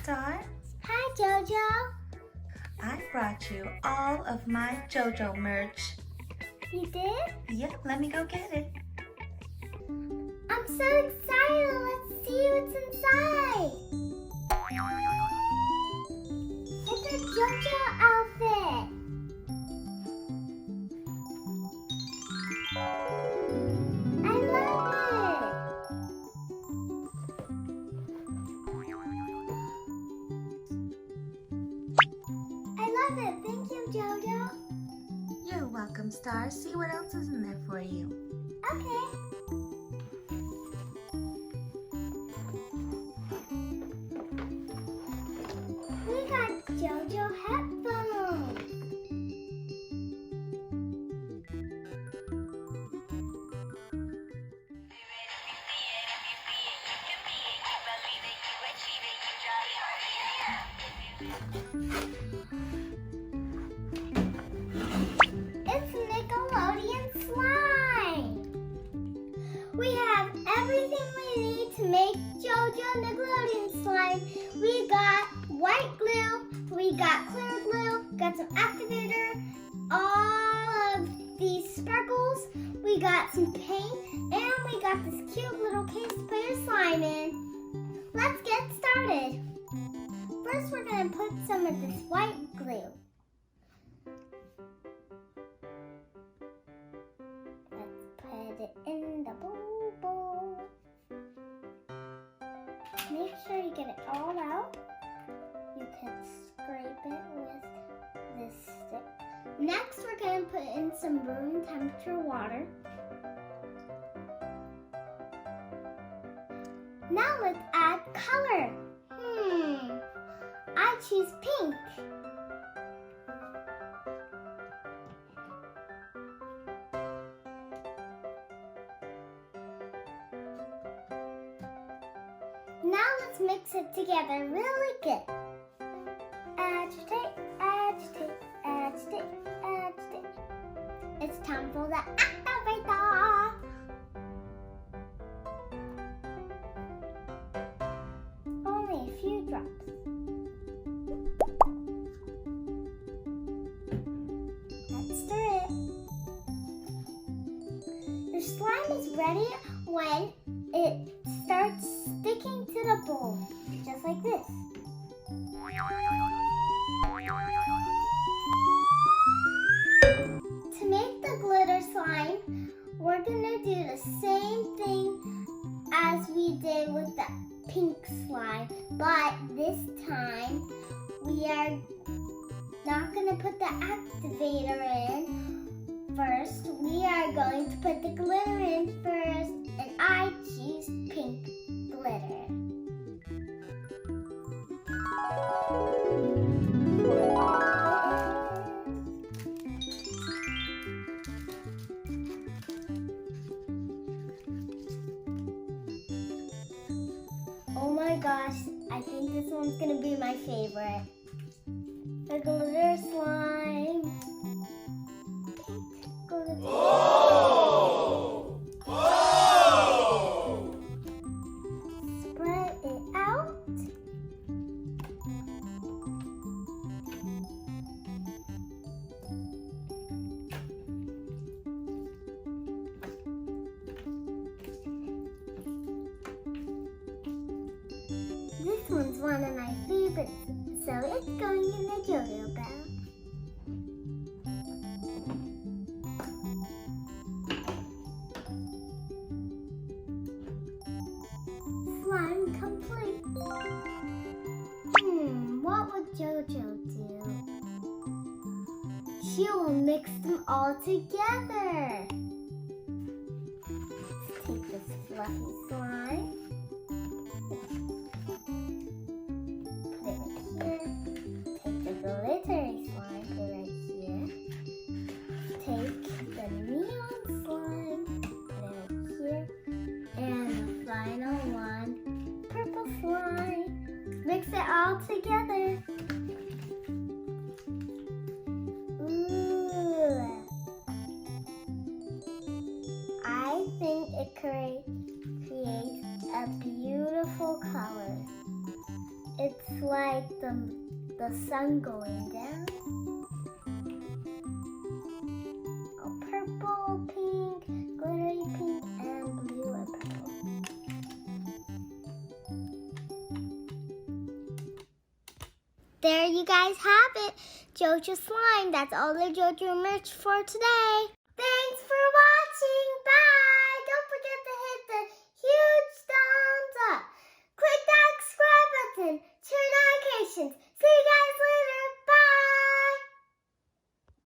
Starr. Hi, JoJo. I brought you all of my JoJo merch. You did? Yep, let me go get it. I'm so excited. Let's see what's inside. It's a JoJo outfit. I love it. I love it. Thank you, JoJo. You're welcome, Starr. See what else is in there for you. Okay. We got JoJo headphones. It's Nickelodeon slime. We have everything we need to make JoJo Nickelodeon slime. We got white glue, we got clear glue, got some activator, all of these sparkles, we got some paint, and we got this cute little case to put your slime in. Let's get started. First, we're going to put some of this white glue. Let's put it in the bowl. Make sure you get it all out. You can scrape it with this stick. Next, we're going to put in some room temperature water. Now let's add color. I choose pink. Now let's mix it together really good. Agitate, agitate, agitate, agitate. It's time for the activator. Only a few drops. Let's stir it. Your slime is ready when it starts sticking to the bowl, just like this. To make the glitter slime, we're gonna do the same thing as we did with the pink slime, but this time we are not gonna put the activator in first. We are going to put the glitter in first, and I choose pink glitter. Oh my gosh, I think this one's gonna be my favorite. The glitter slime. Pink glitter. Spread it out. This one's one of my favorites, so it's going in the JoJo bag. Slime complete. What would JoJo do? She will mix them all together. Let's take this fluffy slime. Take the glittery slime, put it right here. Take the neon slime, put it right here. And the final one, purple slime. Mix it all together. Ooh. I think it creates a beautiful color. It's like the sun going down. Purple, pink, glittery pink, and blue and purple. There you guys have it. JoJo slime. That's all the JoJo merch for today. Thanks for watching.